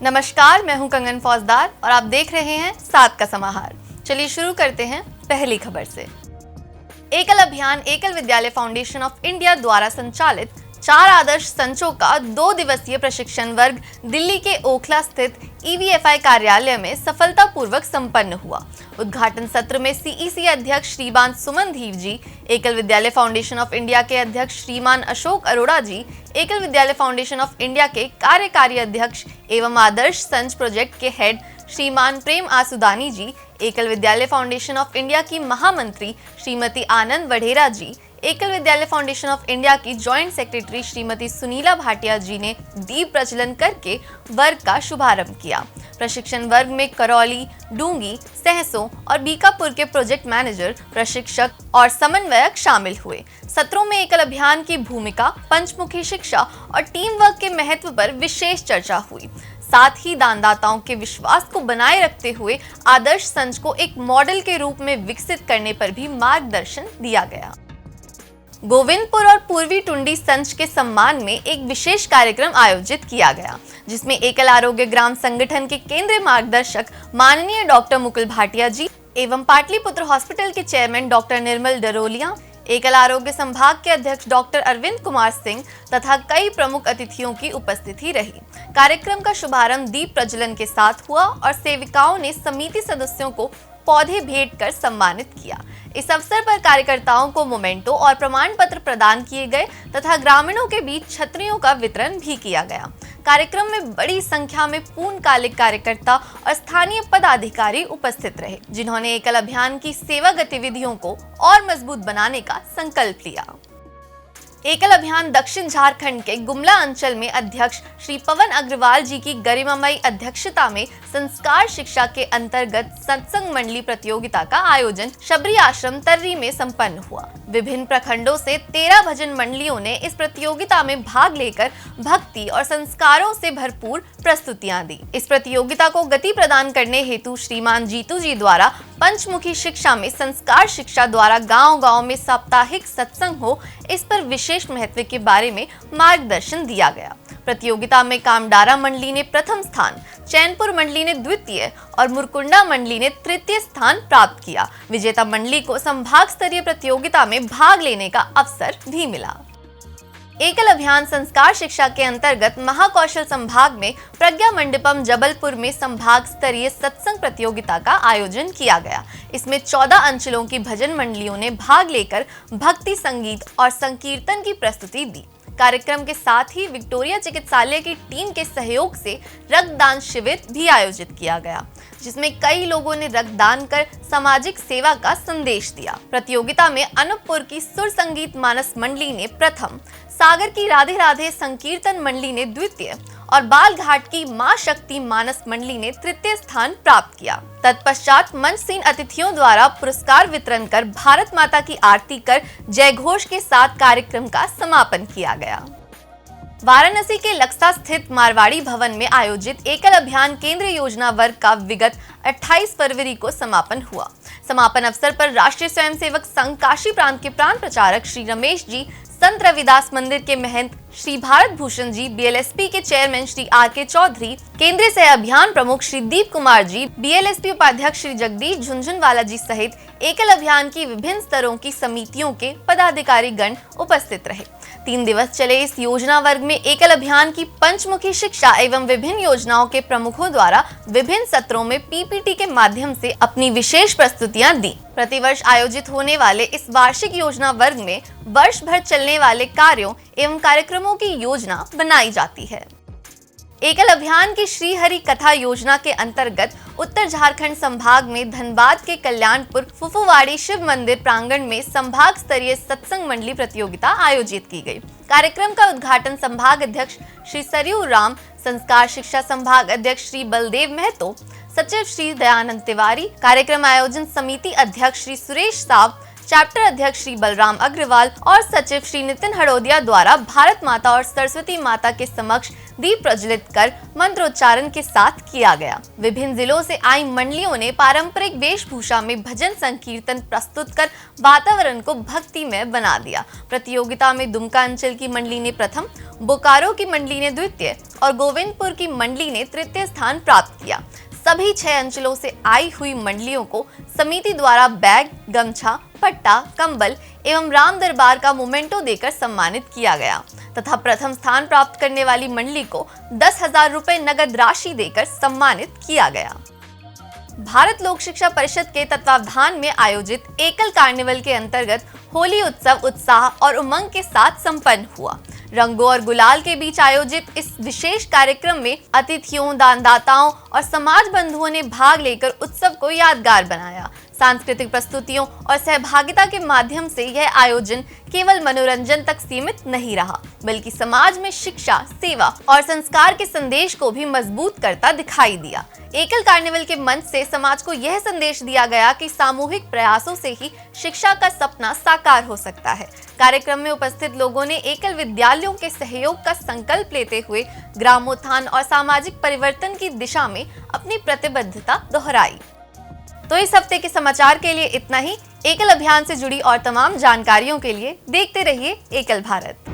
नमस्कार, मैं हूं कंगन फौजदार और आप देख रहे हैं सात का समाहार। चलिए शुरू करते हैं पहली खबर से। एकल अभियान एकल विद्यालय फाउंडेशन ऑफ इंडिया द्वारा संचालित 4 आदर्श संचों का 2 दिवसीय प्रशिक्षण वर्ग दिल्ली के ओखला स्थित EVFI कार्यालय में सफलतापूर्वक संपन्न हुआ। उद्घाटन सत्र में CEC अध्यक्ष श्रीमान सुमन धीव जी, एकल विद्यालय फाउंडेशन ऑफ इंडिया के अध्यक्ष श्रीमान अशोक अरोड़ा जी, एकल विद्यालय फाउंडेशन ऑफ इंडिया के कार्यकारी अध्यक्ष एवं आदर्श संच प्रोजेक्ट के हेड श्रीमान प्रेम आसुदानी जी, एकल विद्यालय फाउंडेशन ऑफ इंडिया की महामंत्री श्रीमती आनंद वढेरा जी, एकल विद्यालय फाउंडेशन ऑफ इंडिया की जॉइंट सेक्रेटरी श्रीमती सुनीला भाटिया जी ने दीप प्रज्वलन करके वर्ग का शुभारंभ किया। प्रशिक्षण वर्ग में करौली, डूंगी, सहसों और बीकापुर के प्रोजेक्ट मैनेजर, प्रशिक्षक और समन्वयक शामिल हुए। सत्रों में एकल अभियान की भूमिका, पंचमुखी शिक्षा और टीम वर्क के महत्व पर विशेष चर्चा हुई। साथ ही दानदाताओं के विश्वास को बनाए रखते हुए आदर्श संच को एक मॉडल के रूप में विकसित करने पर भी मार्गदर्शन दिया गया। गोविंदपुर और पूर्वी टुंडी संच के सम्मान में एक विशेष कार्यक्रम आयोजित किया गया, जिसमें एकल आरोग्य ग्राम संगठन के केंद्रीय मार्गदर्शक माननीय डॉक्टर मुकुल भाटिया जी एवं पाटलिपुत्र हॉस्पिटल के चेयरमैन डॉक्टर निर्मल डरोलिया, एकल आरोग्य संभाग के अध्यक्ष डॉक्टर अरविंद कुमार सिंह तथा कई प्रमुख अतिथियों की उपस्थिति रही। कार्यक्रम का शुभारंभ दीप प्रज्वलन के साथ हुआ और सेविकाओं ने समिति सदस्यों को पौधे भेंट कर सम्मानित किया। इस अवसर पर कार्यकर्ताओं को मोमेंटो और प्रमाण पत्र प्रदान किए गए तथा ग्रामीणों के बीच छतरियों का वितरण भी किया गया। कार्यक्रम में बड़ी संख्या में पूर्णकालिक कार्यकर्ता और स्थानीय पदाधिकारी उपस्थित रहे, जिन्होंने एकल अभियान की सेवा गतिविधियों को और मजबूत बनाने का संकल्प लिया। एकल अभियान दक्षिण झारखंड के गुमला अंचल में अध्यक्ष श्री पवन अग्रवाल जी की गरिमामयी अध्यक्षता में संस्कार शिक्षा के अंतर्गत सत्संग मंडली प्रतियोगिता का आयोजन शबरी आश्रम तर्री में संपन्न हुआ। विभिन्न प्रखंडों से 13 भजन मंडलियों ने इस प्रतियोगिता में भाग लेकर भक्ति और संस्कारों से भरपूर प्रस्तुतियां दी। इस प्रतियोगिता को गति प्रदान करने हेतु श्रीमान जीतू जी द्वारा पंचमुखी शिक्षा में संस्कार शिक्षा द्वारा गांव-गांव में साप्ताहिक सत्संग हो, इस पर विशेष महत्व के बारे में मार्गदर्शन दिया गया। प्रतियोगिता में कामडारा मंडली ने प्रथम स्थान, चैनपुर मंडली ने द्वितीय और मुरकुंडा मंडली ने तृतीय स्थान प्राप्त किया। विजेता मंडली को संभाग स्तरीय प्रतियोगिता में भाग लेने का अवसर भी मिला। एकल अभियान संस्कार शिक्षा के अंतर्गत महाकौशल संभाग में प्रज्ञा मंडपम जबलपुर में संभाग स्तरीय सत्संग प्रतियोगिता का आयोजन किया गया। इसमें 14 अंचलों की भजन मंडलियों ने भाग लेकर भक्ति संगीत और संकीर्तन की प्रस्तुति दी। कार्यक्रम के साथ ही विक्टोरिया चिकित्सालय की टीम के सहयोग से रक्तदान शिविर भी आयोजित किया गया, जिसमें कई लोगों ने रक्तदान कर सामाजिक सेवा का संदेश दिया। प्रतियोगिता में अनूपपुर की सुर संगीत मानस मंडली ने प्रथम, सागर की राधे राधे संकीर्तन मंडली ने द्वितीय और बालघाट की मां शक्ति मानस मंडली ने तृतीय स्थान प्राप्त किया। तत्पश्चात मंचसीन अतिथियों द्वारा पुरस्कार वितरण कर भारत माता की आरती कर जय घोष के साथ कार्यक्रम का समापन किया गया। वाराणसी के लक्सा स्थित मारवाड़ी भवन में आयोजित एकल अभियान केंद्रीय योजना वर्ग का विगत 28 फरवरी को समापन हुआ। समापन अवसर पर राष्ट्रीय स्वयंसेवक संघ काशी प्रांत के प्रांत प्रचारक श्री रमेश जी, संत रविदास मंदिर के महंत श्री भारत भूषण जी, BLSP के चेयरमैन श्री RK चौधरी, केंद्रीय सह अभियान प्रमुख श्री दीप कुमार जी, BLSP उपाध्यक्ष श्री जगदीश झुंझुनवाला जी सहित एकल अभियान की विभिन्न स्तरों की समितियों के पदाधिकारी गण उपस्थित रहे। 3 दिवस चले इस योजना वर्ग में एकल अभियान की पंचमुखी शिक्षा एवं विभिन्न योजनाओं के प्रमुखों द्वारा विभिन्न सत्रों में PPT के माध्यम से अपनी विशेष प्रस्तुतियां दी। प्रतिवर्ष आयोजित होने वाले इस वार्षिक योजना वर्ग में वर्ष भर चलने वाले कार्यों एवं कार्यक्रमों की योजना बनाई जाती है। एकल अभियान की श्री हरि कथा योजना के अंतर्गत उत्तर झारखंड संभाग में धनबाद के कल्याणपुर फुफुवाड़ी शिव मंदिर प्रांगण में संभाग स्तरीय सत्संग मंडली प्रतियोगिता आयोजित की गई। कार्यक्रम का उद्घाटन संभाग अध्यक्ष श्री सरयू राम, संस्कार शिक्षा संभाग अध्यक्ष श्री बलदेव महतो, सचिव श्री दयानंद तिवारी, कार्यक्रम आयोजन समिति अध्यक्ष श्री सुरेश साव, चैप्टर अध्यक्ष श्री बलराम अग्रवाल और सचिव श्री नितिन हड़ोदिया द्वारा भारत माता और सरस्वती माता के समक्ष दीप प्रज्वलित कर मंत्रोच्चारण के साथ किया गया। विभिन्न जिलों से आई मंडलियों ने पारंपरिक वेशभूषा में भजन संकीर्तन प्रस्तुत कर वातावरण को भक्तिमय बना दिया। प्रतियोगिता में दुमका अंचल की मंडली ने प्रथम, बोकारो की मंडली ने द्वितीय और गोविंदपुर की मंडली ने तृतीय स्थान प्राप्त किया। सभी 6 अंचलों से आई हुई मंडलियों को समिति द्वारा बैग, गमछा, पट्टा, कंबल एवं राम दरबार का मोमेंटो देकर सम्मानित किया गया तथा प्रथम स्थान प्राप्त करने वाली मंडली को 10,000 रुपए नगद राशि देकर सम्मानित किया गया। भारत लोक शिक्षा परिषद के तत्वावधान में आयोजित एकल कार्निवल के अंतर्गत होली उत्सव उत्साह और उमंग के साथ संपन्न हुआ। रंगों और गुलाल के बीच आयोजित इस विशेष कार्यक्रम में अतिथियों, दानदाताओं और समाज बंधुओं ने भाग लेकर उत्सव को यादगार बनाया। सांस्कृतिक प्रस्तुतियों और सहभागिता के माध्यम से यह आयोजन केवल मनोरंजन तक सीमित नहीं रहा, बल्कि समाज में शिक्षा, सेवा और संस्कार के संदेश को भी मजबूत करता दिखाई दिया। एकल कार्निवल के मंच से समाज को यह संदेश दिया गया कि सामूहिक प्रयासों से ही शिक्षा का सपना साकार हो सकता है। कार्यक्रम में उपस्थित लोगों ने एकल विद्यालयों के सहयोग का संकल्प लेते हुए ग्रामोत्थान और सामाजिक परिवर्तन की दिशा में अपनी प्रतिबद्धता दोहराई। तो इस हफ्ते के समाचार के लिए इतना ही। एकल अभियान से जुड़ी और तमाम जानकारियों के लिए देखते रहिए एकल भारत।